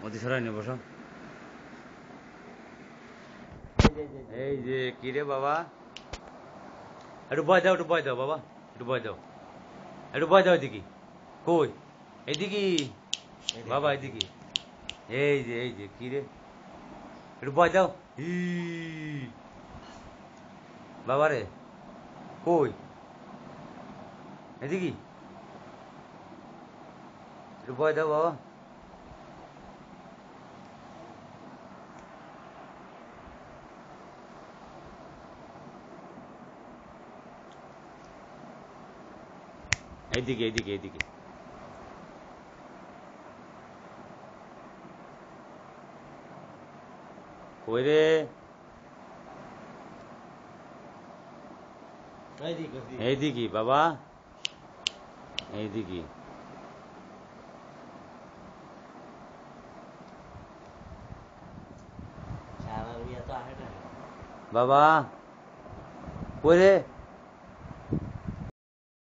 অতি সরাই নিয়ে বসো। এই যে কি রে বাবা, একটু ভয় দাও, একটু ভয় দাও বাবা, একটু ভয় দাও, একটু ভয় দাও। এদিকে কই? এদিকে বাবা, এদিকে। এই যে কি রে, একটু ভয় দাও। বাবা রে কই? এদিকে একটু ভয় দাও বাবা। এইদিকে এইদিকে এইদিকে। কই রে? এইদিকে বাবা, এইদিকে। বাবা কই রে?